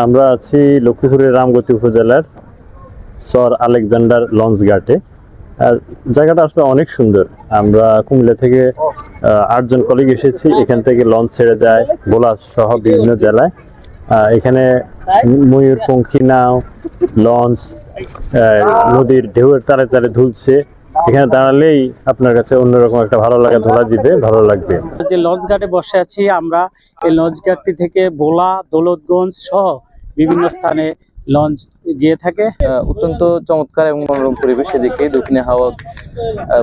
আমরা আছি লক্ষ্মীপুরের রামগতি উপজেলার সর আলেকজান্ডার লঞ্চ ঘাটে। আর জায়গাটা আসলে অনেক সুন্দর। আমরা কুমিল্লা থেকে 8 জন কলিগ এসেছি। এখান থেকে লঞ্চ ছেড়ে যায় ভোলা সহ বিভিন্ন জেলায়। এখানে ময়ূরপঙ্খী নাও, লঞ্চ নদীর ঢেউয়ের তালে তালে ধুলছে। এখানে দাঁড়ালেই আপনার কাছে অন্যরকম একটা ভালো লাগা ধোলা দিবে, ভালো লাগবে। যে লঞ্চ ঘাটে বসে আছি আমরা, এই লঞ্চ ঘাটটি থেকে ভোলা, দৌলতগঞ্জ সহ বিভিন্ন স্থানে লঞ্চ গিয়ে থাকে। অত্যন্ত চমৎকার এবং মনোরম পরিবেশে দেখে দক্ষিণে হাওয়া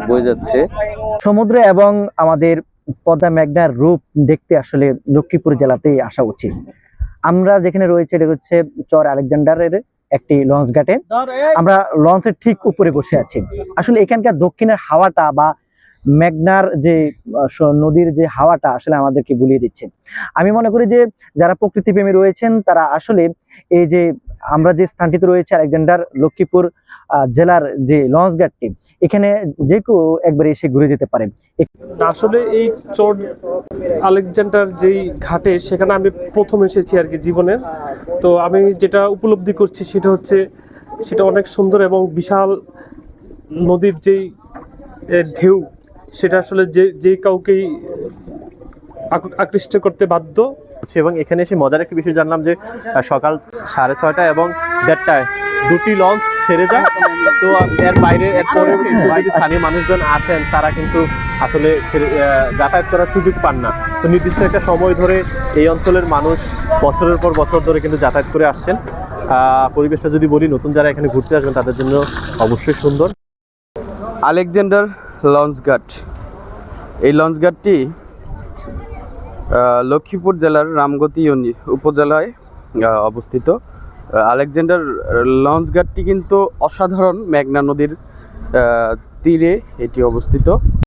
বয়ে যাচ্ছে। সমুদ্র এবং আমাদের পদ্মা মেঘনার রূপ দেখতে আসলে লক্ষ্মীপুর জেলাতেই আসা উচিত। আমরা যেখানে রয়েছে এটা হচ্ছে চর আলেকজান্ডারের একটি লঞ্চ ঘাটে। আমরা লঞ্চের ঠিক উপরে বসে আছি। আসলে এখানকার দক্ষিণের হাওয়াটা বা মেঘনার যে নদীর যে হাওয়াটা আসলে আমাদেরকে বুলিয়ে দিচ্ছে। আমি মনে করি যে যারা প্রকৃতি প্রেমী রয়েছেন তারা আসলে এই যে আমরা যে স্থানটিতে রয়েছে আলেকজান্ডার লক্ষ্মীপুর জেলার যে লঞ্চ ঘাটটি, এখানে যে কেউ একবার এসে ঘুরে যেতে পারে। আসলে এই চর আলেকজান্ডার যেই ঘাটে, সেখানে আমি প্রথম এসেছি আর কি জীবনে। তো আমি যেটা উপলব্ধি করছি সেটা অনেক সুন্দর এবং বিশাল নদীর যেই ঢেউ, সেটা আসলে যে কাউকেই আকৃষ্ট করতে বাধ্য। এবং এখানে এসে মজার একটা বিষয় জানলাম যে সকাল 6:30 এবং 1:30টায় দুটি লঞ্চ ছেড়ে যায়। তো এর বাইরে এরপরে যদি স্থানীয় মানুষজন আছেন তারা কিন্তু আসলে যাতায়াত করার সুযোগ পান না। তো নির্দিষ্ট একটা সময় ধরে এই অঞ্চলের মানুষ বছরের পর বছর ধরে কিন্তু যাতায়াত করে আসছেন। পরিবেশটা যদি বলি, নতুন যারা এখানে ঘুরতে আসবেন তাদের জন্য অবশ্যই সুন্দর। আলেকজান্ডার লঞ্চ ঘাট, এই লঞ্চ ঘাটটি লক্ষ্মীপুর জেলার রামগতি উপজেলায় অবস্থিত। আলেকজান্ডার লঞ্চ ঘাটটি কিন্তু অসাধারণ, মেঘনা নদীর তীরে এটি অবস্থিত।